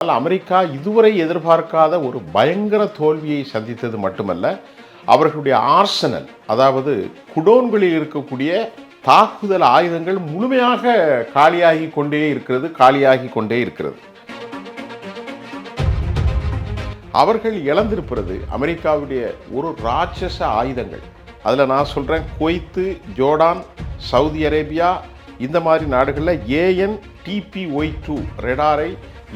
America இதுவரை எதிர்பார்க்காத ஒரு பயங்கர தோல்வியை சந்தித்தது மட்டுமல்ல, அவர்களுடைய ஆர்சனல், அதாவது குடோன்களில் இருக்கக்கூடிய தாக்குதல் ஆயுதங்கள் முழுமையாக காலியாகி கொண்டே இருக்கிறது. அவர்கள் இழந்திருப்பது அமெரிக்காவுடைய ஒரு ராட்சச ஆயுதங்கள். அதில் நான் சொல்கிறேன், குவைத்து, ஜோர்டான், சவுதி அரேபியா, இந்த மாதிரி நாடுகளில் AN/TPY-2 ரேடாரை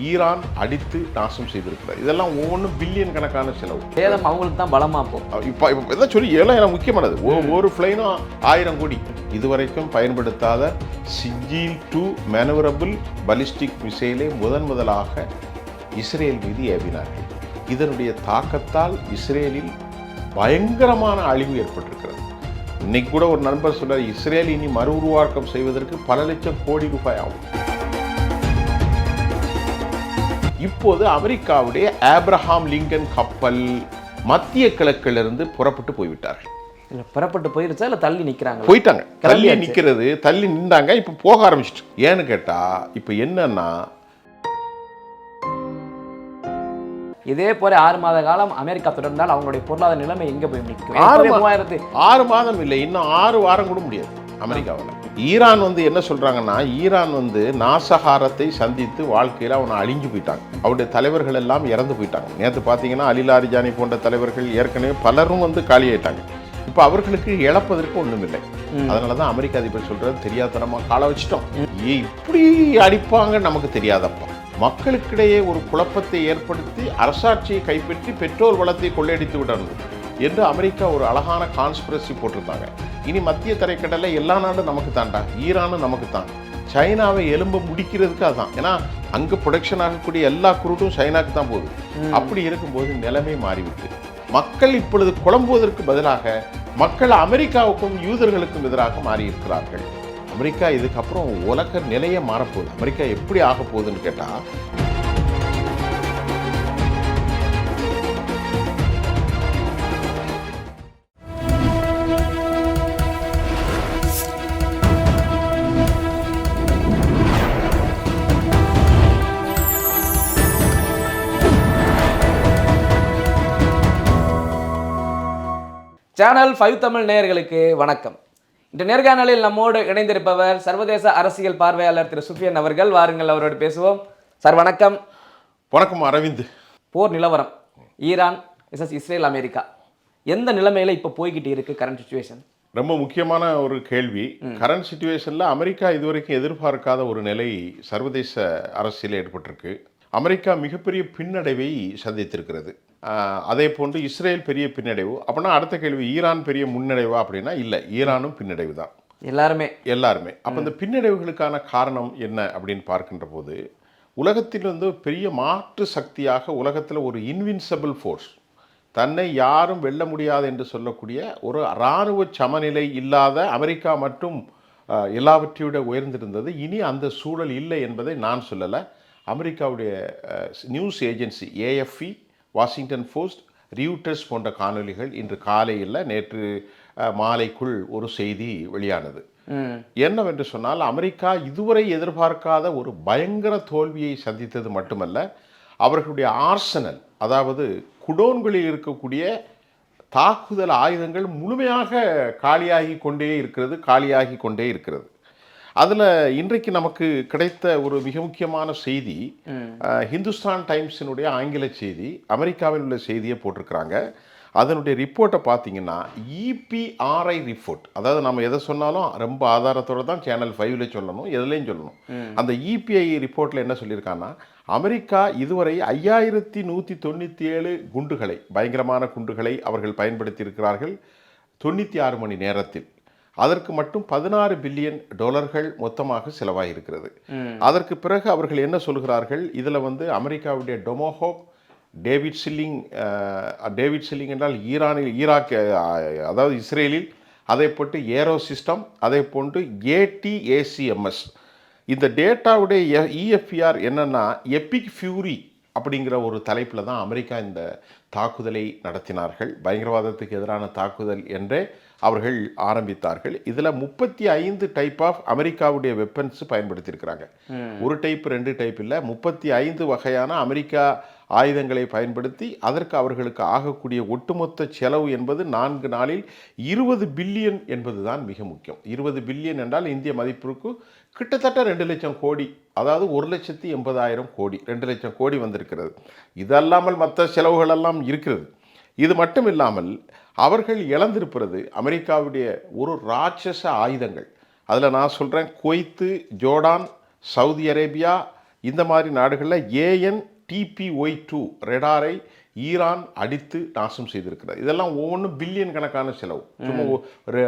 ஈரான் அடித்து நாசம் செய்திருக்கிறார். இதெல்லாம் ஒவ்வொன்றும் பில்லியன் கணக்கான செலவு. சேதம் அவங்களுக்கு தான் பலமாக போகும். இப்போ இதான் சொல்லி ஏன்னா முக்கியமானது, ஒரு ஃப்ளைனும் 1000 கோடி. இதுவரைக்கும் பயன்படுத்தாத சிஜில்-2 மேனுவரபிள் பலிஸ்டிக் மிசைலை முதலாக இஸ்ரேல் மீது ஏவினார்கள். இதனுடைய தாக்கத்தால் இஸ்ரேலில் பயங்கரமான அழிவு ஏற்பட்டிருக்கிறது. இன்னைக்கு கூட ஒரு நண்பர் சொன்னார், இஸ்ரேல் இனி மறு உருவாக்கம் செய்வதற்கு பல லட்சம் கோடி ரூபாய் ஆகும். இப்போது அமெரிக்காவுடைய ஆப்ரஹாம் லிங்கன் கப்பல் மத்திய கிழக்கிலிருந்து புறப்பட்டு போய்விட்டார்கள். புறப்பட்டு போயிருச்சா இல்லை தள்ளி நிற்கிறாங்க? போயிட்டாங்க. தள்ளி நின்றாங்க. இப்போ போக ஆரம்பிச்சிட்டு. ஏன்னு கேட்டா இப்போ என்னன்னா, இதே போல 6 மாத காலம் அமெரிக்கா தொடர்ந்தால் அவங்களுடைய பொருளாதார நிலைமை எங்க போய் நிற்கும்? 6 மாதம் இல்லை, இன்னும் 6 வாரம் கூட முடியாது அமெரிக்காவில். ஈரான் என்ன சொல்றாங்கன்னா, ஈரான் நாசகாரத்தை சந்தித்து வாழ்க்கையில் அவனை அழிஞ்சு போயிட்டாங்க. அவருடைய தலைவர்கள் எல்லாம் இறந்து போயிட்டாங்க. நேற்று பார்த்தீங்கன்னா அலிலாரிஜானி போன்ற தலைவர்கள் ஏற்கனவே பலரும் காலியாயிட்டாங்க. இப்போ அவர்களுக்கு இழப்பதற்கு ஒன்றும் இல்லை. அதனால தான் அமெரிக்க அதிபர் சொல்றது, தெரியாதனமாக காலை வச்சிட்டோம், இப்படி அடிப்பாங்க நமக்கு தெரியாதப்பா. மக்களுக்கிடையே ஒரு குழப்பத்தை ஏற்படுத்தி அரசாட்சியை கைப்பற்றி பெட்ரோல் வளத்தை கொள்ளையடித்து விடணும் என்று அமெரிக்கா ஒரு அழகான கான்ஸ்பிரசி போட்டிருந்தாங்க. இனி மத்திய தரைக்கடலை எல்லா நாடும் நமக்கு தான்டா, ஈரானும் நமக்கு தான், சைனாவை எலும்ப முடிக்கிறதுக்கு அதுதான். ஏன்னா அங்கே ப்ரொடக்ஷன் ஆகக்கூடிய எல்லா குரூட்டும் சைனாக்கு தான் போகுது. அப்படி இருக்கும்போது நிலைமை மாறிவிட்டு மக்கள் இப்பொழுது குழம்புவதற்கு பதிலாக மக்கள் அமெரிக்காவுக்கும் யூதர்களுக்கும் எதிராக மாறி இருக்கிறார்கள். அமெரிக்கா இதுக்கப்புறம் உலக நிலையை மாறப்போகுது. அமெரிக்கா எப்படி ஆக போகுதுன்னு கேட்டால், சேனல் 5 தமிழ் நேயர்களுக்கு வணக்கம். இந்த நேர்காணலில் நம்மோடு இணைந்திருப்பவர் சர்வதேச அரசியல் பார்வையாளர் திரு சுஃபியன் அவர்கள். வாருங்கள், அவரோடு பேசுவோம். சார் வணக்கம். வணக்கம் அரவிந்த். போர் நிலவரம் ஈரான் வெர்சஸ் இஸ்ரேல் அமெரிக்கா எந்த நிலைமையில இப்போ போய்கிட்டு இருக்கு? கரண்ட் சிச்சுவேஷன் ரொம்ப முக்கியமான ஒரு கேள்வி. கரண்ட் சிச்சுவேஷனில் அமெரிக்கா இதுவரைக்கும் எதிர்பார்க்காத ஒரு நிலை சர்வதேச அரசியலில் ஏற்பட்டிருக்கு. அமெரிக்கா மிகப்பெரிய பின்னடைவை சந்தித்திருக்கிறது. அதே போன்று இஸ்ரேல் பெரிய பின்னடைவு. அப்படின்னா அடுத்த கேள்வி, ஈரான் பெரிய முன்னடைவா அப்படின்னா இல்லை, ஈரானும் பின்னடைவு தான். எல்லாருமே. அப்போ இந்த பின்னடைவுகளுக்கான காரணம் என்ன அப்படின்னு பார்க்கின்ற போது, உலகத்தில் பெரிய மாற்று சக்தியாக உலகத்தில் ஒரு இன்வின்சிபிள் ஃபோர்ஸ், தன்னை யாரும் வெல்ல முடியாது என்று சொல்லக்கூடிய ஒரு இராணுவ சமநிலை இல்லாத அமெரிக்கா மட்டும் எல்லாவற்றையோட உயர்ந்திருந்தது. இனி அந்த சூழல் இல்லை என்பதை நான் சொல்லலை. அமெரிக்காவுடைய news agency AFP, Washington Post, Reuters போன்ற காணொலிகள் இன்று காலையில் நேற்று மாலைக்குள் ஒரு செய்தி வெளியானது. என்னவென்று சொன்னால், அமெரிக்கா இதுவரை எதிர்பார்க்காத ஒரு பயங்கர தோல்வியை சந்தித்தது மட்டுமல்ல, அவர்களுடைய ஆர்சனல், அதாவது குடோன்களில் இருக்கக்கூடிய தாக்குதல் ஆயுதங்கள் முழுமையாக காலியாகி கொண்டே இருக்கிறது. அதில் இன்றைக்கு நமக்கு கிடைத்த ஒரு மிக முக்கியமான செய்தி, ஹிந்துஸ்தான் டைம்ஸினுடைய ஆங்கில செய்தி, அமெரிக்காவில் உள்ள செய்தியை போட்டிருக்கிறாங்க. அதனுடைய ரிப்போர்ட்டை பார்த்தீங்கன்னா, EPRI ரிப்போர்ட். அதாவது நம்ம எதை சொன்னாலும் ரொம்ப ஆதாரத்தோடு தான் சேனல் 5ல சொல்லணும், எதுலேயும் சொல்லணும். அந்த EPI ரிப்போர்ட்டில் என்ன சொல்லியிருக்காங்கன்னா, அமெரிக்கா இதுவரை 5197 குண்டுகளை, பயங்கரமான குண்டுகளை அவர்கள் பயன்படுத்தி இருக்கிறார்கள் 96 மணி நேரத்தில். அதற்கு மட்டும் $16 பில்லியன் மொத்தமாக செலவாகியிருக்கிறது. அதற்கு பிறகு அவர்கள் என்ன சொல்கிறார்கள், இதில் அமெரிக்காவுடைய டொமோஹோக், டேவிட் சில்லிங் என்றால் ஈராக், அதாவது இஸ்ரேலில், அதை போட்டு ஏரோ சிஸ்டம், அதை போன்று ATACMS. இந்த டேட்டாவுடைய EFR என்னன்னா, எபிக் ஃபியூரி அப்படிங்கிற ஒரு தலைப்பில் தான் அமெரிக்கா இந்த தாக்குதலை நடத்தினார்கள். பயங்கரவாதத்துக்கு எதிரான தாக்குதல் என்றே அவர்கள் ஆரம்பித்தார்கள். இதில் 35 டைப் ஆஃப் அமெரிக்காவுடைய வெப்பன்ஸ் பயன்படுத்தியிருக்கிறாங்க. ஒரு டைப் 2 டைப் இல்லை, 35 வகையான அமெரிக்கா ஆயுதங்களை பயன்படுத்தி அதற்கு அவர்களுக்கு ஆகக்கூடிய ஒட்டுமொத்த செலவு என்பது 4 நாளில் 20 பில்லியன் என்பதுதான் மிக முக்கியம். 20 பில்லியன் என்றால் இந்திய மதிப்பிற்கு கிட்டத்தட்ட 2 லட்சம் கோடி, அதாவது 1,80,000 கோடி, 2 லட்சம் கோடி வந்திருக்கிறது. இதல்லாமல் மற்ற செலவுகள் எல்லாம் இருக்கிறது. இது மட்டும் இல்லாமல் அவர்கள் இழந்திருப்பது அமெரிக்காவுடைய ஒரு ராட்சச ஆயுதங்கள். அதில் நான் சொல்கிறேன், குவைத்து, ஜோர்டான், சவுதி அரேபியா இந்த மாதிரி நாடுகளில் AN/TPY-2 ரேடாரை ஈரான் அடித்து நாசம் செய்திருக்கிறது. இதெல்லாம் ஒவ்வொன்றும் பில்லியன் கணக்கான செலவு, சும்மா ஒரு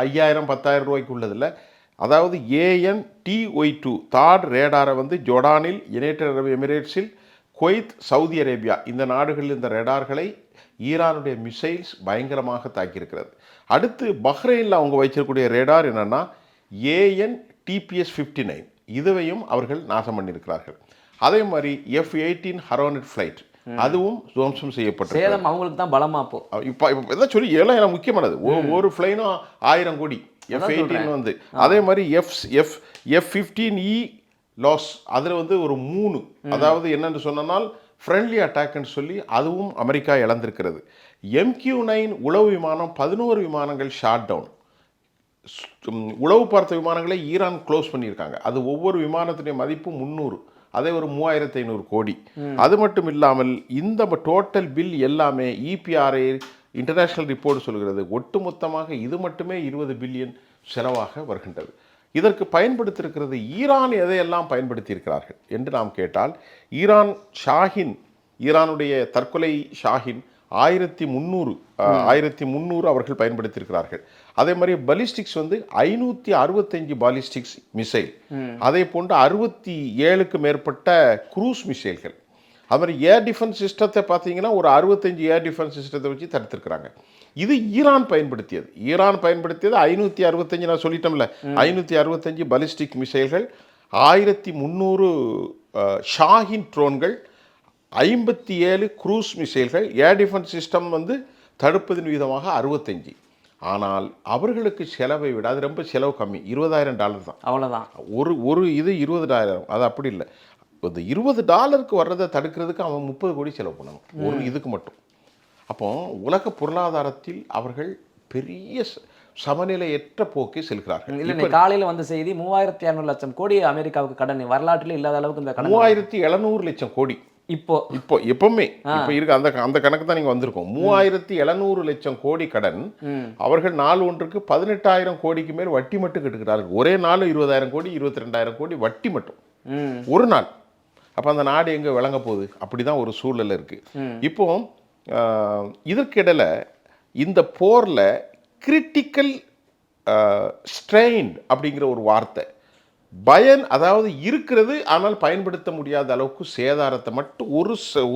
5,000 10,000 ரூபாய்க்கு உள்ளதில்லை. அதாவது AN/TY-2 தாட் ரேடாரை வந்து ஜோர்டானில், யுனைடெட் அரபு எமிரேட்ஸில், குவைத், சவுதி அரேபியா இந்த நாடுகளில் இந்த ரேடார்களை ஈரானுடைய மிசைல்ஸ் பயங்கரமாக தாக்கியிருக்கிறது. அடுத்து பஹ்ரைனில் அவங்க வச்சிருக்கக்கூடிய ரேடார் என்னென்னா AN/TPS-59, இதுவையும் அவர்கள் நாசம் பண்ணியிருக்கிறார்கள். அதே மாதிரி F-18 ஹரோனட் ஃப்ளைட், அதுவும் துவம்சம் செய்யப்பட்டது. சேதம் அவங்களுக்கு தான் பலமா போ. இப்போ இதான் சொல்லி எல்லாம் எனக்கு முக்கியமானது. ஒரு ஃப்ளைனும் 1000 கோடி F-18 வந்து. அதே மாதிரி F-15E லாஸ், அதில் வந்து ஒரு 3, அதாவது என்னென்னு சொன்னால் ஃப்ரெண்ட்லி அட்டாக்னு சொல்லி அதுவும் அமெரிக்கா இழந்திருக்கிறது. MQ-9 உளவு விமானம் 11 விமானங்கள் ஷாட் டவுன். உளவு பார்த்த விமானங்களை ஈரான் க்ளோஸ் பண்ணியிருக்காங்க. அது ஒவ்வொரு விமானத்தினுடைய மதிப்பு 300, அதே ஒரு 3,500 கோடி. அது மட்டும் இல்லாமல் இந்த டோட்டல் பில் எல்லாமே EPRA இன்டர்நேஷ்னல் ரிப்போர்ட் சொல்கிறது, ஒட்டுமொத்தமாக இது மட்டுமே 20 பில்லியன் செலவாக வருகின்றது. இதற்கு பயன்படுத்தியிருக்கிறது ஈரான் எதையெல்லாம் பயன்படுத்தியிருக்கிறார்கள் என்று நாம் கேட்டால், ஈரானுடைய தற்கொலை ஷாஹின் 1300 அவர்கள் பயன்படுத்தியிருக்கிறார்கள். அதே மாதிரி பலிஸ்டிக்ஸ் வந்து 565 பாலிஸ்டிக்ஸ் மிசைல், அதே போன்று 67க்கு மேற்பட்ட குரூஸ் மிசைல்கள். அது மாதிரி ஏர் டிஃபென்ஸ் சிஸ்டத்தை பார்த்தீங்கன்னா ஒரு 65 ஏர் டிஃபென்ஸ் சிஸ்டத்தை வச்சு தடுத்திருக்கிறாங்க. இது ஈரான் பயன்படுத்தியது 565, நான் சொல்லிட்டோம்ல, 565 பலிஸ்டிக் மிசைல்கள், 1300 ஷாஹின் ட்ரோன்கள், 57 குரூஸ் மிசைல்கள், ஏர் டிஃபென்ஸ் சிஸ்டம் வந்து தடுப்பதன் விதமாக 65. ஆனால் அவர்களுக்கு செலவை விட அது ரொம்ப செலவு கம்மி, $20,000 தான், அவ்வளோதான். ஒரு இது 20,000, அது அப்படி இல்லை. இந்த $20 வர்றதை தடுக்கிறதுக்கு அவன் 30 கோடி செலவு பண்ணணும் ஒரு இதுக்கு மட்டும். அப்போ உலக பொருளாதாரத்தில் அவர்கள் பெரிய சமநிலையற்ற போக்கை செல்கிறார்கள். இல்லை, காலையில் வந்த செய்தி 3,200 லட்சம் கோடி அமெரிக்காவுக்கு கடன், வரலாற்றில் இல்லாத அளவுக்கு இந்த கடன். 3,700 லட்சம் கோடி இப்போ எப்பவுமே இப்போ இருக்கு. அந்த கணக்கு தான் நீங்க வந்திருக்கோம். 3,700 லட்சம் கோடி கடன். அவர்கள் நாள் ஒன்றுக்கு 18,000 கோடிக்கு மேல் வட்டி மட்டும் கட்டுக்கிறார்கள். ஒரே நாள் 20,000 கோடி 22,000 கோடி வட்டி மட்டும் ஒரு நாள். அப்போ அந்த நாடு எங்கே விளங்க போகுது? அப்படிதான் ஒரு சூழ்நிலை இருக்கு. இப்போ இதற்கிடையில் இந்த போரில் கிரிட்டிக்கல் ஸ்ட்ரெயின் அப்படிங்கிற ஒரு வார்த்தை, பயன், அதாவது இருக்கிறது ஆனால் பயன்படுத்த முடியாத அளவுக்கு சேதாரத்தை மட்டும்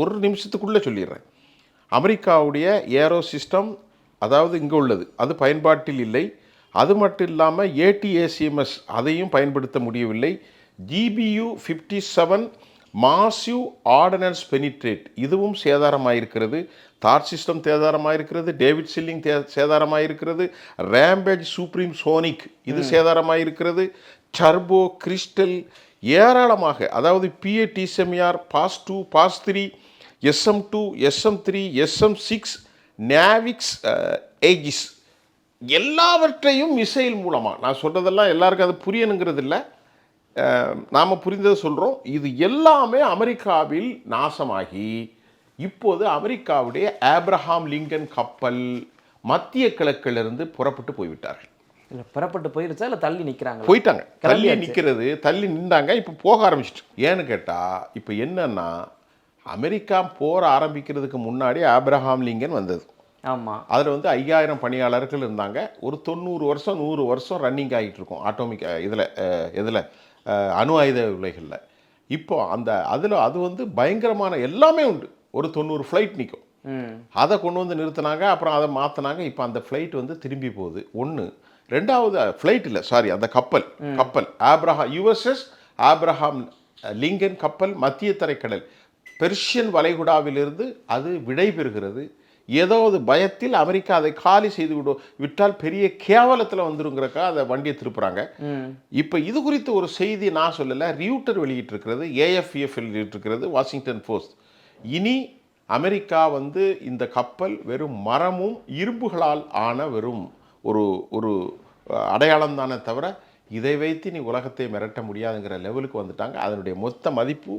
ஒரு நிமிஷத்துக்குள்ளே சொல்லிடுறேன். அமெரிக்காவுடைய ஏரோ சிஸ்டம், அதாவது இங்கே உள்ளது, அது பயன்பாட்டில் இல்லை. அது மட்டும் இல்லாமல் ATACMS அதையும் பயன்படுத்த முடியவில்லை. GBU-57 மாசிவ் ஆர்டினன்ஸ் பெனிட்ரேட், இதுவும் சேதாரமாயிருக்கிறது. தார் சிஸ்டம் சேதாரமாயிருக்கிறது. டேவிட் சில்லிங் சேதாரமாயிருக்கிறது. ரேம்பேஜ் சூப்ரீம் சோனிக் இது சேதாரமாயிருக்கிறது. டர்போ, கிறிஸ்டல், ஏராளமாக, அதாவது PATSMR, PAS-2, PAS-3, SM-2, SM-3, SM-6, நேவிக்ஸ், ஏஜிஸ் எல்லாவற்றையும் மிசைல் மூலமாக, நான் சொல்கிறதெல்லாம் எல்லாருக்கும் அது புரியணுங்கிறது இல்லை, நாம் புரிந்ததை சொல்கிறோம். இது எல்லாமே அமெரிக்காவில் நாசமாகி இப்போது அமெரிக்காவுடைய ஆப்ரஹாம் லிங்கன் கப்பல் மத்திய கிழக்கிலிருந்து புறப்பட்டு போய்விட்டார்கள். இல்லை, புறப்பட்டு போயிருச்சா இல்லை தள்ளி நிற்கிறாங்க? போயிட்டாங்க. தள்ளி நிற்கிறது, தள்ளி நின்றாங்க, இப்போ போக ஆரம்பிச்சிட்டு. ஏன்னு கேட்டால் இப்போ என்னன்னா, அமெரிக்கா போர் ஆரம்பிக்கிறதுக்கு முன்னாடி ஆப்ரஹாம் லிங்கன் வந்தது. ஆமாம். அதில் வந்து 5000 பணியாளர்கள் இருந்தாங்க. ஒரு 90 வருஷம் 100 வருஷம் ரன்னிங் ஆகிட்டு இருக்கும் ஆட்டோமிக் இதில் அணு ஆயுத உலைகளில். இப்போ அது வந்து பயங்கரமான எல்லாமே உண்டு. ஒரு 90 ஃப்ளைட் நிற்கும். அதை கொண்டு வந்து நிறுத்தினாங்க, அப்புறம் அதை மாற்றினாங்க. இப்போ அந்த ஃப்ளைட் வந்து திரும்பி போகுது. ஒன்று. ரெண்டாவது ஃப்ளைட் இல்லை, சாரி, அந்த கப்பல் USS ஆப்ரஹாம் லிங்கன் கப்பல் மத்திய தரைக்கடல் பெர்ஷியன் வளைகுடாவிலிருந்து அது விடை பெறுகிறது. ஏதாவது பயத்தில் அமெரிக்கா அதை காலி செய்து விட்டால் பெரிய கேவலத்தில் வந்துருங்கிறக்கா அதை வண்டியை திருப்புறாங்க. இப்போ இது குறித்து ஒரு செய்தி நான் சொல்லலை, ரியூட்டர் வெளியிட்டிருக்கிறது, ஏஎஃப்இஎஃப் வெளியிட்டிருக்கிறது, வாஷிங்டன் போஸ்ட். இனி அமெரிக்கா வந்து இந்த கப்பல் வெறும் மரமும் இரும்புகளால் ஆன வெறும் ஒரு ஒரு அடையாளம் தானே தவிர இதை வைத்து நீ உலகத்தை மிரட்ட முடியாதுங்கிற லெவலுக்கு வந்துட்டாங்க. அதனுடைய மொத்த மதிப்பு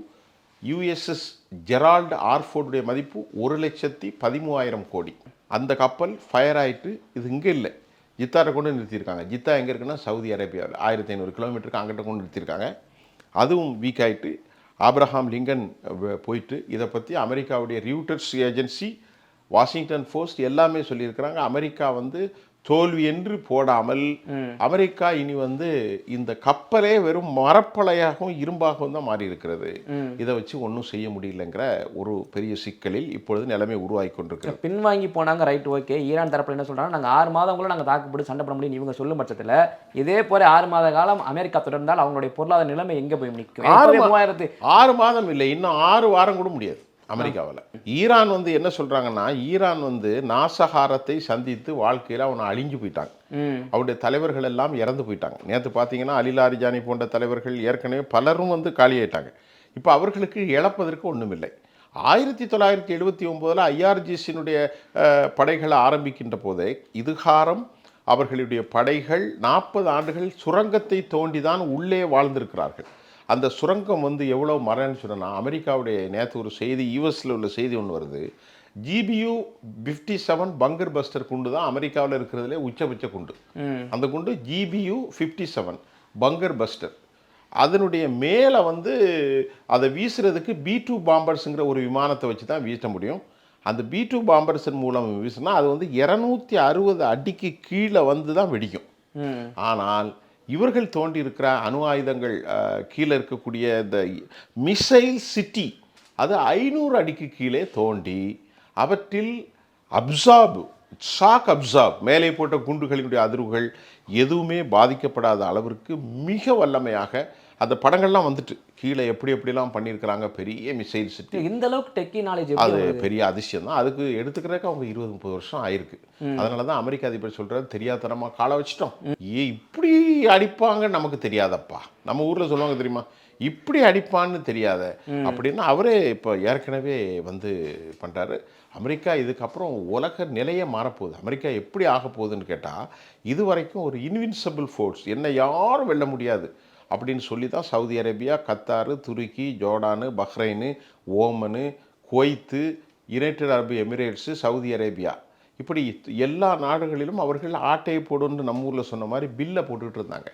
யுஎஸ்எஸ் ஜெரால்டு ஆர்ஃபோர்டுடைய மதிப்பு 1,13,000 கோடி. அந்த கப்பல் ஃபயர் ஆகிட்டு இது இங்கே இல்லை, ஜித்தாரை கொண்டு நிறுத்தியிருக்காங்க. ஜித்தா எங்கே இருக்குன்னா சவுதி அரேபியாவில் 1500 கிலோமீட்டருக்கு அங்கிட்ட கொண்டு நிறுத்தியிருக்காங்க. அதுவும் வீக் ஆகிட்டு ஆப்ரஹாம் லிங்கன் போயிட்டு இதை பற்றி அமெரிக்காவுடைய ரியூட்டர்ஸ் ஏஜென்சி, வாஷிங்டன் போஸ்ட் எல்லாமே சொல்லியிருக்கிறாங்க. அமெரிக்கா வந்து தோல்வி என்று போடாமல் அமெரிக்கா இனி வந்து இந்த கப்பலே வெறும் மரப்பலையாகவும் இரும்பாகவும் தான் மாறி இருக்கிறது. இதை வச்சு ஒன்றும் செய்ய முடியலங்கிற ஒரு பெரிய சிக்கலில் இப்பொழுது நிலைமை உருவாகி கொண்டிருக்கிறது. பின்வாங்கி போனாங்க, ரைட், ஓகே. ஈரான் தரப்பில் என்ன சொல்றாங்க, நாங்கள் 6 மாதம் கூட நாங்கள் தாக்குப்பிடி சண்டை பண்ண முடியும் இவங்க சொல்லும் பட்சத்தில் இதே போல 6 மாத காலம் அமெரிக்கா தொடர்ந்தால் அவங்களுடைய பொருளாதார நிலைமை எங்கே போய் நிற்கும்? 6 மாதம் இல்லை, இன்னும் 6 வாரம் கூட முடியாது அமெரிக்காவில். ஈரான் வந்து என்ன சொல்றாங்கன்னா, ஈரான் வந்து நாசகாரத்தை சந்தித்து வாழ்க்கையில் அவனை அழிஞ்சு போயிட்டாங்க. அவருடைய தலைவர்கள் எல்லாம் இறந்து போயிட்டாங்க. நேற்று பார்த்தீங்கன்னா அலிலாரிஜானி போன்ற தலைவர்கள் ஏற்கனவே பலரும் வந்து காலியாயிட்டாங்க. இப்போ அவர்களுக்கு இழப்பதற்கு ஒன்றுமில்லை. 1979 ஐஆர்ஜிசியினுடைய படைகளை ஆரம்பிக்கின்ற போதே இதுகாரம் அவர்களுடைய படைகள் 40 ஆண்டுகள் சுரங்கத்தை தோண்டி தான் உள்ளே வாழ்ந்திருக்கிறார்கள். அந்த சுரங்கம் வந்து எவ்வளோ மரம்னு சொன்னால், அமெரிக்காவுடைய நேற்று ஒரு செய்தி, யூஎஸில் உள்ள செய்தி ஒன்று வருது, GBU-57 பங்கர் பஸ்டர் குண்டு தான் அமெரிக்காவில் இருக்கிறதுலே உச்சபட்ச குண்டு. அந்த குண்டு GBU-57 பங்கர் பஸ்டர். அதனுடைய மேலே வந்து அதை வீசுறதுக்கு B-2 பாம்பர்ஸுங்கிற ஒரு விமானத்தை வச்சு தான் வீச முடியும். அந்த B-2 பாம்பர்ஸின் மூலம் வீசினா அது வந்து 260 அடிக்கு கீழே வந்து தான் வெடிக்கும். ஆனால் இவர்கள் தோண்டி இருக்கிற அணு ஆயுதங்கள் கீழே இருக்கக்கூடிய இந்த மிசைல் சிட்டி அது 500 அடிக்கு கீழே தோண்டி அவற்றில் ஷாக் அப்சார்ப் மேலே போட்ட குண்டுகளினுடைய அதிர்வுகள் எதுவுமே பாதிக்கப்படாத அளவிற்கு மிக வல்லமையாக அந்த படங்கள்லாம் வந்துட்டு கீழே எப்படிலாம் பண்ணியிருக்கிறாங்க. பெரிய மிசைல் சிட்டி. இந்த அளவுக்கு டெக்னாலஜி அது பெரிய அதிசயம் தான். அதுக்கு எடுத்துக்கிறதுக்கு அவங்க 20-30 வருஷம் ஆயிருக்கு. அதனால தான் அமெரிக்க அதிபர் சொல்கிறது, தெரியாதனமாக காலை வச்சிட்டோம், இப்படி அடிப்பாங்க நமக்கு தெரியாதப்பா. நம்ம ஊரில் சொல்லுவாங்க தெரியுமா, இப்படி அடிப்பான்னு தெரியாத அப்படின்னா அவரே இப்போ ஏற்கனவே வந்து பண்ணுறாரு. அமெரிக்கா இதுக்கப்புறம் உலக நிலையே மாறப்போகுது. அமெரிக்கா எப்படி ஆக போகுதுன்னு கேட்டால், இது வரைக்கும் ஒரு இன்வின்சிபிள் ஃபோர்ஸ், என்ன யாரும் வெல்ல முடியாது அப்படின்னு சொல்லி தான் சவுதி அரேபியா, கத்தாரு, துருக்கி, ஜோர்டானு, பஹ்ரைனு, ஓமனு, குவைத்து, யுனைடெட் அரபு எமிரேட்ஸு, சவுதி அரேபியா, இப்படி எல்லா நாடுகளிலும் அவர்கள் ஆட்டையை போடுன்னு நம்ம ஊரில் சொன்ன மாதிரி பில்லை போட்டுக்கிட்டு இருந்தாங்க.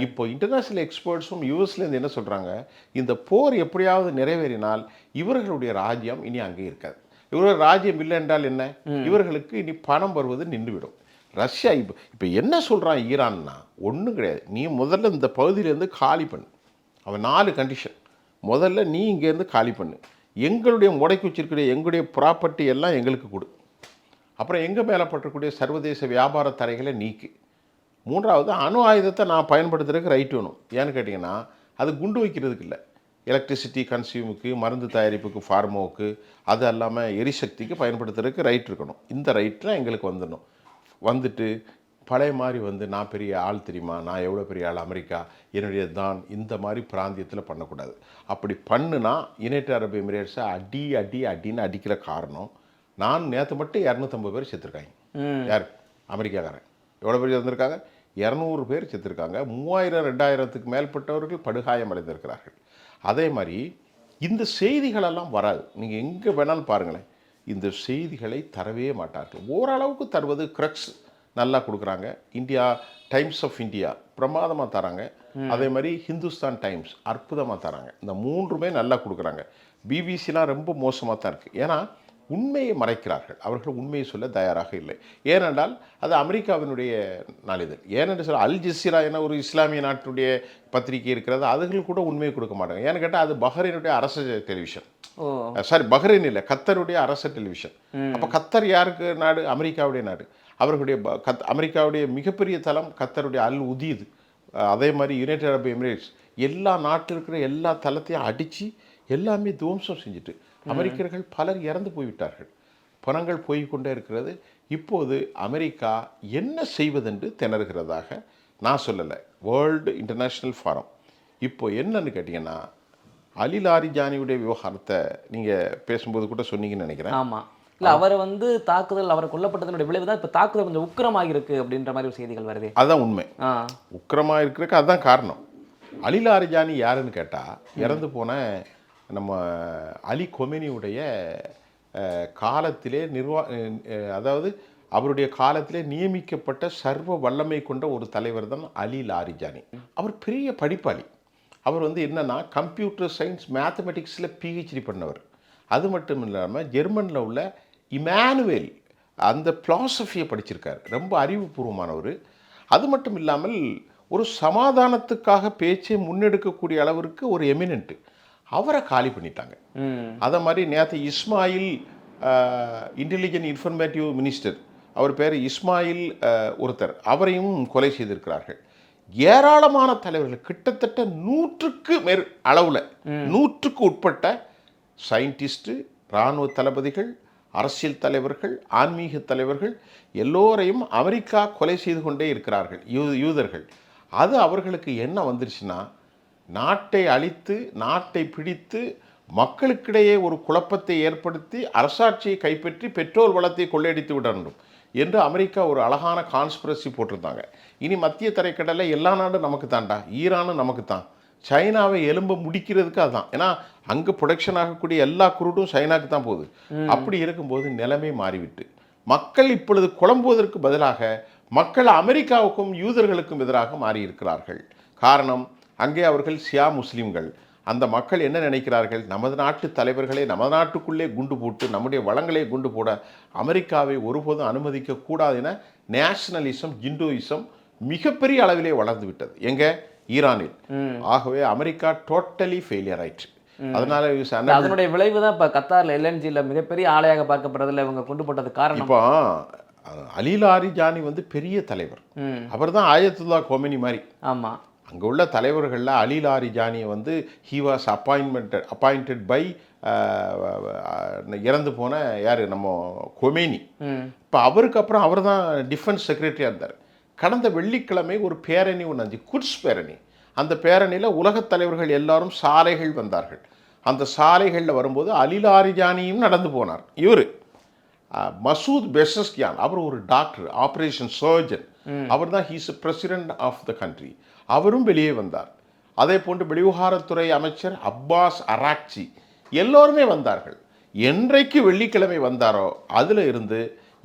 இப்போ இன்டர்நேஷ்னல் எக்ஸ்பர்ட்ஸும் யூஎஸ்லேருந்து என்ன சொல்கிறாங்க, இந்த போர் எப்படியாவது நிறைவேறினால் இவர்களுடைய ராஜ்யம் இனி அங்கே இருக்காது. இவர்கள் ராஜ்யம் இல்லை என்றால் என்ன, இவர்களுக்கு இனி பணம் வருவது நின்றுவிடும். ரஷ்யா இப்போ என்ன சொல்கிறான் ஈரான்னா, ஒன்றும் கிடையாது, நீ முதல்ல இந்த பகுதியிலேருந்து காலி பண்ணு. அவன் 4 கண்டிஷன். முதல்ல நீ இங்கேருந்து காலி பண்ணு, எங்களுடைய முடக்கி வச்சிருக்கிற எங்களுடைய ப்ராப்பர்ட்டி எல்லாம் எங்களுக்கு கொடு, அப்புறம் எங்கள் மேலே பற்றக்கூடிய சர்வதேச வியாபார தடைகளை நீக்கு, 3வது அணு ஆயுதத்தை நான் பயன்படுத்துறதுக்கு ரைட் வேணும். ஏன்னு கேட்டிங்கன்னா அது குண்டு வைக்கிறதுக்கு இல்லை, எலக்ட்ரிசிட்டி கன்சியூமுக்கு, மருந்து தயாரிப்புக்கு, ஃபார்மோவுக்கு, அது இல்லாமல் எரிசக்திக்கு பயன்படுத்துறதுக்கு ரைட் இருக்கணும். இந்த ரைட்லாம் எங்களுக்கு வந்துடணும். வந்துட்டு பழைய மாதிரி வந்து நான் பெரிய ஆள் தெரியுமா, நான் எவ்வளோ பெரிய ஆள், அமெரிக்கா என்னுடைய தான், இந்த மாதிரி பிராந்தியத்தில் பண்ணக்கூடாது. அப்படி பண்ணுனா யுனைடெட் அரபு எமிரேட்ஸை அடின்னு அடிக்கிற காரணம், நான் நேற்று மட்டும் 250 பேர் செத்துருக்காங்க. யார்? அமெரிக்காக்காரன். எவ்வளோ பேர் செத்துருக்காங்க? 200 பேர் செத்துருக்காங்க. 3000-2000க்கு மேற்பட்டவர்கள் படுகாயம் அடைந்திருக்கிறார்கள். அதே மாதிரி இந்த செய்திகளெல்லாம் வராது. நீங்கள் எங்கே வேணாலும் பாருங்களேன், இந்த செய்திகளை தரவே மாட்டார்கள். ஓரளவுக்கு தருவது கிரக்ஸ் நல்லா கொடுக்குறாங்க. இந்தியா டைம்ஸ் ஆஃப் இந்தியா பிரமாதமாக தராங்க. அதே மாதிரி ஹிந்துஸ்தான் டைம்ஸ் அற்புதமாக தராங்க. இந்த 3மே நல்லா கொடுக்குறாங்க. பிபிசிலாம் ரொம்ப மோசமாக தான் இருக்குது. ஏன்னா உண்மையை மறைக்கிறார்கள். அவர்கள் உண்மையை சொல்ல தயாராக இல்லை. ஏனென்றால் அது அமெரிக்காவினுடைய நாளிதழ். ஏனென்று சொல்ல அல் ஜசீரா என ஒரு இஸ்லாமிய நாட்டினுடைய பத்திரிகை இருக்கிறது, அதுகள் கூட உண்மையை கொடுக்க மாட்டாங்க. ஏன்னு கேட்டால் அது பஹ்ரைனுடைய அரசு டெலிவிஷன். பஹ்ரைன் இல்லை, கத்தருடைய அரசு டெலிவிஷன். அப்போ கத்தர் யாருக்கு நாடு? அமெரிக்காவுடைய நாடு. அவர்களுடைய அமெரிக்காவுடைய மிகப்பெரிய தளம் கத்தருடைய அல் உதீத். அதே மாதிரி யுனைடெட் அரபு எமிரேட்ஸ், எல்லா நாட்டில் இருக்கிற எல்லா தளத்தையும் அடித்து எல்லாமே துவம்சம் செஞ்சுட்டு அமெரிக்கர்கள் பலர் இறந்து போய்விட்டார்கள். பணங்கள் போய்கொண்டே இருக்கிறது. இப்போது அமெரிக்கா என்ன செய்வதென்று திணறுகிறதாக நான் சொல்லலை, வேர்ல்டு இன்டர்நேஷ்னல் ஃபாரம். இப்போ என்னன்னு கேட்டிங்கன்னா, அலி லாரிஜானியுடைய விவகாரத்தை நீங்கள் பேசும்போது கூட சொன்னீங்கன்னு நினைக்கிறேன். ஆமாம். இல்லை, அவர் வந்து தாக்குதல், அவர் கொல்லப்பட்டதனுடைய விளைவு தான் இப்போ தாக்குதல் கொஞ்சம் உக்கிரமாக இருக்குது அப்படின்ற மாதிரி ஒரு செய்திகள் வருது. அதுதான் உண்மை. உக்கிரமாக இருக்கிறதுக்கு அதுதான் காரணம். அலி லாரிஜானி யாருன்னு கேட்டால், இறந்து போன நம்ம அலி கொமேனியுடைய காலத்திலே அதாவது அவருடைய காலத்திலே நியமிக்கப்பட்ட சர்வ வல்லமை கொண்ட ஒரு தலைவர் தான் அலி லாரிஜானி. அவர் பெரிய படிப்பாளி. அவர் வந்து என்னன்னா கம்ப்யூட்டர் சயின்ஸ் மேத்தமெட்டிக்ஸில் பிஹெச்டி பண்ணவர். அது மட்டும் இல்லாமல் ஜெர்மனில் உள்ள இமானுவேல் அந்த பிலாசபியை படிச்சிருக்கார். ரொம்ப அறிவுபூர்வமானவர். அது மட்டும் இல்லாமல் ஒரு சமாதானத்துக்காக பேச்சை முன்னெடுக்கக்கூடிய அளவிற்கு ஒரு எமினன்ட்டு. அவரை காலி பண்ணிட்டாங்க. அதை மாதிரி நேற்று இஸ்மாயில் இன்டெலிஜென்ட் இன்ஃபர்மேட்டிவ் மினிஸ்டர், அவர் பேர் இஸ்மாயில் ஒருத்தர், அவரையும் கொலை செய்திருக்கிறார்கள். ஏராளமான தலைவர்கள், கிட்டத்தட்ட 100க்கு மேல் அளவில் 100க்கு உட்பட்ட சயின்டிஸ்ட்டு, இராணுவ தளபதிகள், அரசியல் தலைவர்கள், ஆன்மீக தலைவர்கள் எல்லோரையும் அமெரிக்கா கொலை செய்து கொண்டே இருக்கிறார்கள், யூதர்கள். அது அவர்களுக்கு என்ன வந்துருச்சுன்னா, நாட்டை அழித்து நாட்டை பிடித்து மக்களுக்கிடையே ஒரு குழப்பத்தை ஏற்படுத்தி அரசாட்சியை கைப்பற்றி பெட்ரோல் வளத்தை கொள்ளையடித்து விட வேண்டும் என்று அமெரிக்கா ஒரு அழகான கான்ஸ்பிரசி போட்டிருந்தாங்க. இனி மத்திய தரைக்கடலில் எல்லா நாடும் நமக்கு தான்டா, ஈரானும் நமக்கு தான், சைனாவை எலும்ப முடிக்கிறதுக்கு அதுதான். ஏன்னா அங்கே ப்ரொடக்ஷன் ஆகக்கூடிய எல்லா குரூடும் சைனாக்கு தான் போகுது. அப்படி இருக்கும்போது நிலைமை மாறிவிட்டு மக்கள் இப்பொழுது குழம்புவதற்கு பதிலாக மக்கள் அமெரிக்காவுக்கும் யூதர்களுக்கும் எதிராக மாறியிருக்கிறார்கள். காரணம், அங்கே அவர்கள் ஷியா முஸ்லீம்கள். அந்த மக்கள் என்ன நினைக்கிறார்கள், நமது நாட்டு தலைவர்களை நமது நாட்டுக்குள்ளே குண்டு போட்டு நம்முடைய வளங்களை குண்டு போட அமெரிக்காவை ஒருபோதும் அனுமதிக்க கூடாது என நேஷனலிசம், ஜிண்டோயிசம் மிகப்பெரிய அளவிலே வளர்ந்து விட்டது. எங்கே? ஈரானில். ஆகவே அமெரிக்கா டோட்டலி ஃபெயிலியர் ஆயிற்று. அதனால அதனுடைய விளைவு தான் இப்போ கத்தாரில் எல்என்ஜியில் மிகப்பெரிய ஆலையாக பார்க்கப்படுறதுல இவங்க கொண்டு போட்டது காரணம். இப்போ அலி லாரிஜானி வந்து பெரிய தலைவர். அவர் தான் ஆயத்துல்லா கொமேனி மாதிரி. ஆமாம். அங்கே உள்ள தலைவர்களில் அலி லாரிஜானியை வந்து ஹி வாஸ் அப்பாயிண்டட் பை இறந்து போன யார், நம்ம கொமேனி. இப்போ அவருக்கு அப்புறம் அவர் தான் டிஃபென்ஸ் செக்ரட்டரியாக இருந்தார். கடந்த வெள்ளிக்கிழமை ஒரு பேரணி ஒன்று, குட்ஸ் பேரணி. அந்த பேரணியில் உலகத் தலைவர்கள் எல்லாரும் சாலைகள் வந்தார்கள். அந்த சாலைகளில் வரும்போது அலி லாரிஜானியும் நடந்து போனார். இவர் மசூத் பெசஸ்கியான், அவர் ஒரு டாக்டர், ஆப்ரேஷன் சர்ஜன். அவர் தான் he's president of the country. அவரும் வெளியே வந்தார். அதே போன்று வெளிவிவகாரத்துறை அமைச்சர் அப்பாஸ் அராக்சி, எல்லோருமே வந்தார்கள். என்றைக்கு வெள்ளிக்கிழமை வந்தாரோ அதில் இருந்து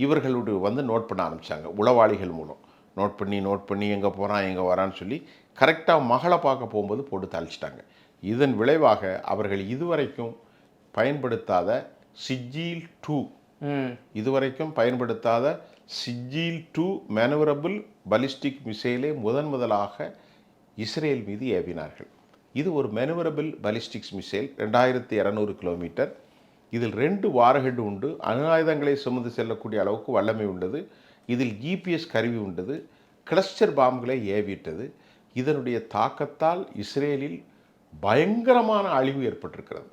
இவர்களுடைய வந்து நோட் பண்ண ஆரம்பித்தாங்க. உளவாளிகள் மூலம் நோட் பண்ணி எங்கே போகிறான் எங்கே வரான்னு சொல்லி கரெக்டாக மகளை பார்க்க போகும்போது போட்டு தாளிச்சிட்டாங்க. இதன் விளைவாக அவர்கள் இதுவரைக்கும் பயன்படுத்தாத சிஜில் 2, இதுவரைக்கும் பயன்படுத்தாத சிஜில் 2 மேனுவரபிள் பலிஸ்டிக் மிசைலை முதலாக இஸ்ரேல் மீது ஏவினார்கள். இது ஒரு மேனுவரபிள் பலிஸ்டிக்ஸ் மிசைல், 2200 கிலோமீட்டர். இதில் 2 வார்ஹெட் உண்டு. அணு ஆயுதங்களை சுமந்து செல்லக்கூடிய அளவுக்கு வல்லமை உண்டது. இதில் ஜிபிஎஸ் கருவி உண்டது. கிளஸ்டர் பாம்புகளை ஏவிட்டது. இதனுடைய தாக்கத்தால் இஸ்ரேலில் பயங்கரமான அழிவு ஏற்பட்டிருக்கிறது.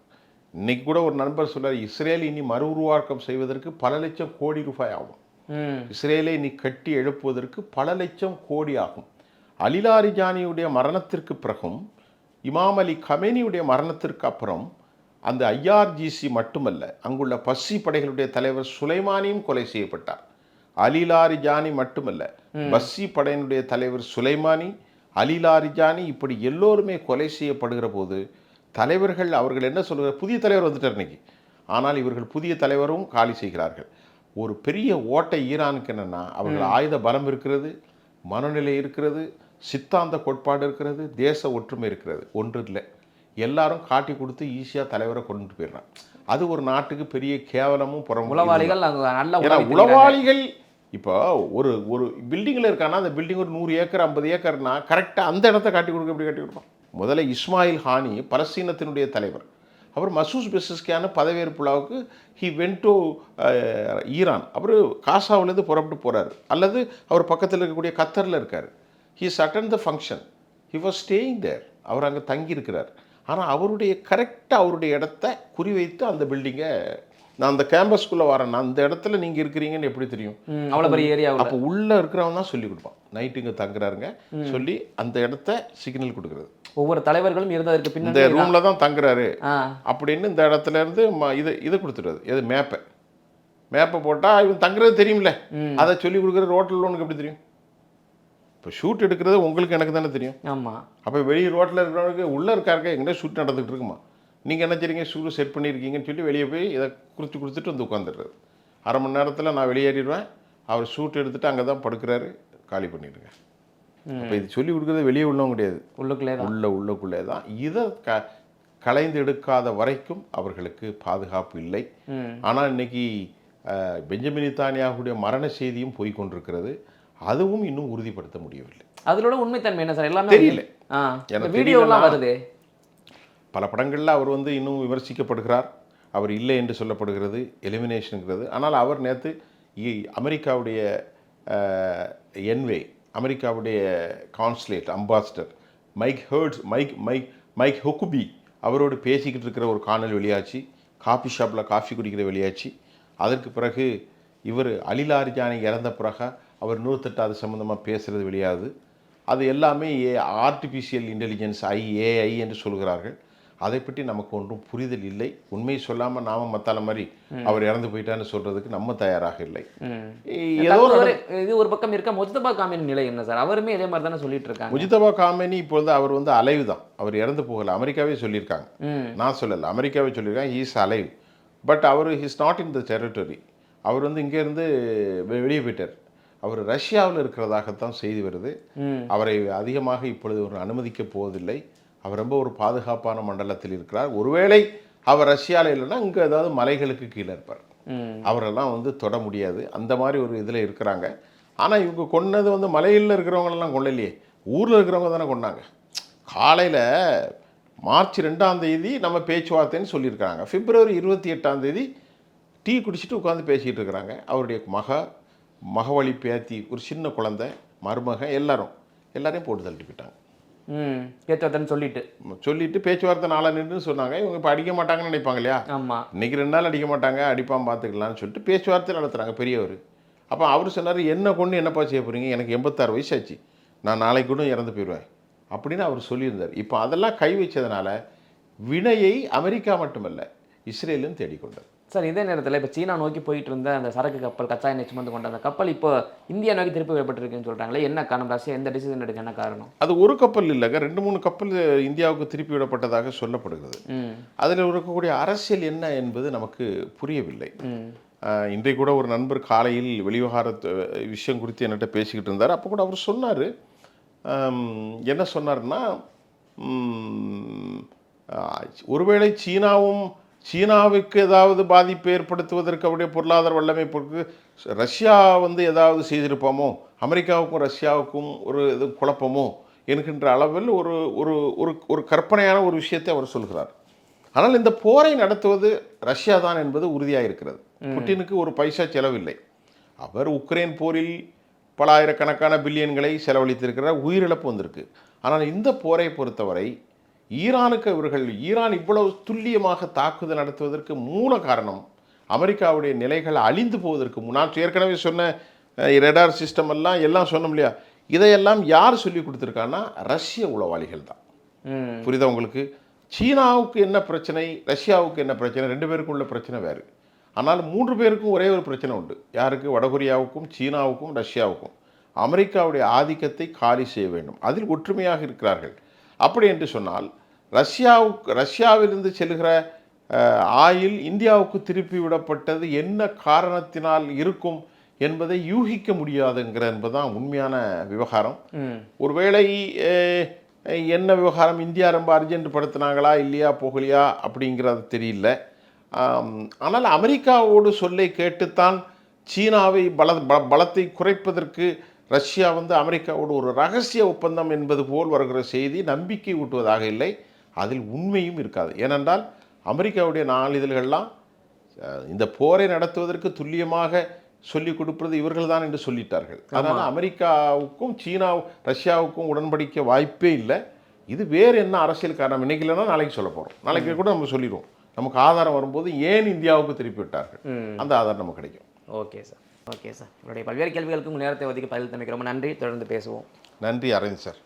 இன்னைக்கு கூட ஒரு நண்பர் சொல்றார், இஸ்ரேல் இனி மறு உருவாக்கம் செய்வதற்கு பல லட்சம் கோடி ரூபாய் ஆகும். இஸ்ரேலை இனி கட்டி எழுப்புவதற்கு பல லட்சம் கோடி ஆகும். அலி லாரிஜானியுடைய மரணத்திற்கு பிறகும், இமாம் அலி கமேனியுடைய மரணத்திற்கு அப்புறம் அந்த ஐஆர்ஜிசி மட்டுமல்ல, அங்குள்ள பசி படைகளுடைய தலைவர் சுலைமானியும் கொலை செய்யப்பட்டார். அலி லாரிஜானி மட்டுமல்ல, பஸ்ஸி படையினுடைய தலைவர் சுலைமானி, அலி லாரிஜானி, இப்படி எல்லோருமே கொலை செய்யப்படுகிற போது தலைவர்கள் அவர்கள் என்ன சொல்கிற, புதிய தலைவர் வந்துட்டார் இன்னைக்கு, ஆனால் இவர்கள் புதிய தலைவரும் காலி செய்கிறார்கள். ஒரு பெரிய ஓட்டை ஈரானுக்கு என்னென்னா, அவர்கள் ஆயுத பலம் இருக்கிறது, மனநிலை இருக்கிறது, சித்தாந்த கோட்பாடு இருக்கிறது, தேச ஒற்றுமை இருக்கிறது. ஒன்று இல்லை, எல்லாரும் காட்டி கொடுத்து ஈஸியாக தலைவரை கொண்டு போயிடுறான். அது ஒரு நாட்டுக்கு பெரிய கேவலமும் புறம். உளவாளிகள் உளவாளிகள் இப்போ ஒரு ஒரு பில்டிங்கில் இருக்கான்னா, அந்த பில்டிங் ஒரு 100 ஏக்கர் 50 ஏக்கர்னா கரெக்டாக அந்த இடத்த காட்டி கொடுக்க, எப்படி காட்டி கொடுப்பான்? முதல்ல இஸ்மாயில் ஹானி பலஸ்தீனத்தினுடைய தலைவர், அவர் மசூத் பெசஸ்கியான பதவியேற்பு விழாவுக்கு ஹி வென்ட் டு ஈரான். அவர் காசாவிலேருந்து புறப்பட்டு போகிறார், அல்லது அவர் பக்கத்தில் இருக்கக்கூடிய கத்தரில் இருக்கார். He attend the function, he was staying there. அவர் அங்கே தங்கியிருக்கிறார். ஆனால் அவருடைய கரெக்டாக அவருடைய இடத்த குறிவைத்து அந்த பில்டிங்கை, நான் அந்த கேம்பஸ்குள்ளே வரேன், நான் அந்த இடத்துல நீங்கள் இருக்கிறீங்கன்னு எப்படி தெரியும்? அவ்வளோ பெரிய ஏரியா. அப்போ உள்ளே இருக்கிறவன் தான் சொல்லி கொடுப்பான், நைட்டு இங்கே தங்குறாருங்க சொல்லி அந்த இடத்த சிக்னல் கொடுக்குறது. ஒவ்வொரு தலைவர்களும் இருந்ததற்கு இந்த பின்னாடி ரூமில் தான் தங்குறாரு அப்படின்னு இந்த இடத்துல இருந்து இதை கொடுத்துடுறது. எது மேப்பை போட்டால் இவன் தங்குறது தெரியும்ல, அதை சொல்லி கொடுக்குறது ரோட்டில் உள்ளவனுக்கு எப்படி தெரியும்? இப்போ ஷூட் எடுக்கிறது உங்களுக்கு எனக்கு தானே தெரியும். ஆமாம். அப்போ வெளியே ரோட்டில் இருக்கிறவனுக்கு உள்ளே இருக்காருக்க எங்கே ஷூட் நடந்துகிட்டு இருக்குமா, நீங்கள் என்ன செய்றீங்க ஷூட் செட் பண்ணியிருக்கீங்கன்னு சொல்லி வெளியே போய் இதை கொடுத்துட்டு வந்து உட்காந்துடுறது. அரை மணி நேரத்தில் நான் வெளியேறிடுவேன், அவர் ஷூட் எடுத்துகிட்டு அங்கே தான் படுக்கிறாரு, காலி பண்ணிடுங்க. அப்போ இது சொல்லி கொடுக்குறது வெளியே உள்ளவங்க கிடையாது, உள்ளுக்குள்ளே தான். இதை கலைந்து எடுக்காத வரைக்கும் அவர்களுக்கு பாதுகாப்பு இல்லை. ஆனால் இன்னைக்கு பெஞ்சமின் நெதன்யாகுடைய மரண செய்தியும் போய்கொண்டிருக்கிறது, அதுவும் இன்னும் உறுதிப்படுத்த முடியவில்லை. அதோட உண்மைத்தன்மை என்ன சார்? எல்லாமே தெரியல. வீடியோலாம் வருது, பல படங்களில் அவர் இன்னும் விமர்சிக்கப்படுகிறார், அவர் இல்லை என்று சொல்லப்படுகிறது, எலிமினேஷனுங்கிறது. ஆனால் அவர் நேற்று அமெரிக்காவுடைய என்வே, அமெரிக்காவுடைய கான்சுலேட் அம்பாசிடர் மைக் ஹொக்குபி அவரோடு பேசிக்கிட்டு இருக்கிற ஒரு காணொலி வெளியாச்சு. காஃபி ஷாப்பில் காஃபி குடிக்கிற வெளியாச்சு. அதற்கு பிறகு இவர் அலி லாரிஜானி இறந்த பிறகு அவர் 108வது சம்மந்தமாக பேசுகிறது வெளியாகுது. அது எல்லாமே ஆர்டிஃபிஷியல் இன்டெலிஜென்ஸ் ஏஐ என்று சொல்கிறார்கள். அதை பற்றி நமக்கு ஒன்றும் புரிதல் இல்லை. உண்மையை சொல்லாமல் நாம மத்தால மாதிரி அவர் இறந்து போயிட்டான்னு சொல்றதுக்கு நம்ம தயாராக இல்லை. ஏதோ இது ஒரு பக்கம் இருக்க. முஜ்தபா காமினி நிலை என்ன சார்? அவருமே இதே மாதிரி தானே சொல்லிட்டு இருக்காங்க. முஜ்தபா காமினி இப்பொழுது அவர் அலைவு தான், அவர் இறந்து போகல. அமெரிக்காவே சொல்லியிருக்காங்க, நான் சொல்லலை, அமெரிக்காவே சொல்லியிருக்காங்க ஹீ இஸ் அலைவ். பட் அவர் he's not in the territory. அவர் இங்கேருந்து வெளியே போயிட்டார். அவர் ரஷ்யாவில் இருக்கிறதாகத்தான் செய்தி வருது. அவரை அதிகமாக இப்பொழுது ஒரு அனுமதிக்க போவதில்லை. அவர் ரொம்ப ஒரு பாதுகாப்பான மண்டலத்தில் இருக்கிறார். ஒருவேளை அவர் ரஷ்யாவில் இல்லைன்னா இங்கே ஏதாவது மலைகளுக்கு கீழே இருப்பார். அவரெல்லாம் தொட முடியாது, அந்த மாதிரி ஒரு இதில் இருக்கிறாங்க. ஆனால் இவங்க கொன்னது மலையில் இருக்கிறவங்களெல்லாம் கொள்ளலையே, ஊரில் இருக்கிறவங்க தானே கொண்டாங்க. காலையில் மார்ச் 2ஆம் தேதி நம்ம பேச்சுவார்த்தைன்னு சொல்லியிருக்காங்க. பிப்ரவரி 28ஆம் தேதி டீ குடிச்சிட்டு உட்காந்து பேசிகிட்டு இருக்கிறாங்க. அவருடைய மகவழி பேத்தி, ஒரு சின்ன குழந்தை, மருமக, எல்லாரையும் போட்டு தள்ளிட்டு போயிட்டாங்க. பேச்சுவார்த்தைன்னு சொல்லிட்டு பேச்சுவார்த்தை நாளை நின்று சொன்னாங்க. இவங்க இப்போ அடிக்க மாட்டாங்கன்னு நினைப்பாங்க இல்லையா, இன்னைக்கு 2 நாள் அடிக்க மாட்டாங்க, அடிப்பான் பார்த்துக்கலான்னு சொல்லிட்டு பேச்சுவார்த்தை நடத்துகிறாங்க பெரியவர். அப்போ அவர் சொன்னார், என்ன கொண்டு என்னப்பா செய்ய போகிறீங்க, எனக்கு 86 வயசு ஆச்சு, நான் நாளைக்கு கூட இறந்து போயிடுவேன் அப்படின்னு அவர் சொல்லியிருந்தார். இப்போ அதெல்லாம் கை வச்சதுனால வினையை அமெரிக்கா மட்டுமல்ல இஸ்ரேலும் தேடிக்கொண்டார். சார், இதே நேரத்தில் இப்போ சீனா நோக்கி போயிட்டு இருந்த அந்த சரக்கு கப்பல், கச்சா எண்ணெய் சுமந்து கொண்ட அந்த கப்பல் இப்போ இந்தியா நோக்கி திருப்பி வைப்பட்டிருக்குன்னு சொல்கிறாங்களே, என்ன காரணம்? ரஷ்யா எந்த டிசிஷன் எடுக்க என்ன காரணம்? அது ஒரு கப்பல் இல்லைங்க, 2-3 கப்பல் இந்தியாவுக்கு திருப்பி விடப்பட்டதாக சொல்லப்படுகிறது. அதில் இருக்கக்கூடிய அரசியல் என்ன என்பது நமக்கு புரியவில்லை. இன்றைக்கு கூட ஒரு நண்பர் காலையில் வெளிவிவகார விஷயம் குறித்து என்கிட்ட பேசிக்கிட்டு இருந்தார். அப்போ கூட அவர் சொன்னார், என்ன சொன்னார்னா, ஒருவேளை சீனாவுக்கு ஏதாவது பாதிப்பு ஏற்படுத்துவதற்கு, அவருடைய பொருளாதார வல்லமை பொறுத்து ரஷ்யா ஏதாவது செய்திருப்போமோ, அமெரிக்காவுக்கும் ரஷ்யாவுக்கும் ஒரு இது குழப்பமோ என்கின்ற அளவில் ஒரு ஒரு ஒரு கற்பனையான ஒரு விஷயத்தை அவர் சொல்கிறார். ஆனால் இந்த போரை நடத்துவது ரஷ்யா தான் என்பது உறுதியாக இருக்கிறது. புட்டினுக்கு ஒரு பைசா செலவில்லை. அவர் உக்ரைன் போரில் பல ஆயிரக்கணக்கான பில்லியன்களை செலவழித்திருக்கிறார், உயிரிழப்பு வந்திருக்கு. ஆனால் இந்த போரை பொறுத்தவரை ஈரான் இவ்வளவு துல்லியமாக தாக்குதல் நடத்துவதற்கு மூல காரணம் அமெரிக்காவுடைய நிலைகள் அழிந்து போவதற்கு முன்னால் ஏற்கனவே சொன்ன ரேடார் சிஸ்டம் எல்லாம் சொன்னோம் இல்லையா, இதையெல்லாம் யார் சொல்லி கொடுத்துருக்கான்னா ரஷ்ய உளவாளிகள் தான். புரியுதா உங்களுக்கு? சீனாவுக்கு என்ன பிரச்சனை, ரஷ்யாவுக்கு என்ன பிரச்சனை, 2 பேருக்கும் உள்ள பிரச்சனை வேறு. ஆனால் 3 பேருக்கும் ஒரே ஒரு பிரச்சனை உண்டு. யாருக்கு? வடகொரியாவுக்கும், சீனாவுக்கும், ரஷ்யாவுக்கும். அமெரிக்காவுடைய ஆதிக்கத்தை காலி செய்ய வேண்டும், அதில் ஒற்றுமையாக இருக்கிறார்கள். அப்படி என்று சொன்னால் ரஷ்யாவிலிருந்து செல்கிற ஆயில் இந்தியாவுக்கு திருப்பி விடப்பட்டது என்ன காரணத்தினால் இருக்கும் என்பதை யூகிக்க முடியாதுங்கிற என்பதுதான் உண்மையான விவகாரம். ஒருவேளை என்ன விவகாரம், இந்தியா ரொம்ப அர்ஜென்ட் படுத்தினாங்களா இல்லையா, போகலையா அப்படிங்கிறது தெரியல. ஆனால் அமெரிக்காவோடு சொல்லை கேட்டுத்தான் சீனாவை பலத்தை குறைப்பதற்கு ரஷ்யா அமெரிக்காவோடு ஒரு ரகசிய ஒப்பந்தம் என்பது போல் வருகிற செய்தி நம்பிக்கை ஊட்டுவதாக இல்லை, அதில் உண்மையும் இருக்காது. ஏனென்றால் அமெரிக்காவுடைய நாளிதழ்கள்லாம் இந்த போரை நடத்துவதற்கு துல்லியமாக சொல்லிக் கொடுப்பது இவர்கள் தான் என்று சொல்லிட்டார்கள். அதனால் அமெரிக்காவுக்கும் ரஷ்யாவுக்கும் உடன்படிக்க வாய்ப்பே இல்லை. இது வேறு என்ன அரசியல் காரணம் இன்னைக்கு இல்லைன்னா நாளைக்கு சொல்ல போகிறோம். நாளைக்கு கூட நம்ம சொல்லிடுவோம். நமக்கு ஆதாரம் வரும்போது ஏன் இந்தியாவுக்கு திருப்பி விட்டார்கள் அந்த ஆதாரம் நமக்கு கிடைக்கும். Okay sir. உங்களுடைய பல்வேறு கேள்விகளுக்கு உங்கள் நேரத்தை ஒதுக்கி பதில் தமைக்கு ரொம்ப நன்றி. தொடர்ந்து பேசுவோம். நன்றி அரவிந்த் சார்.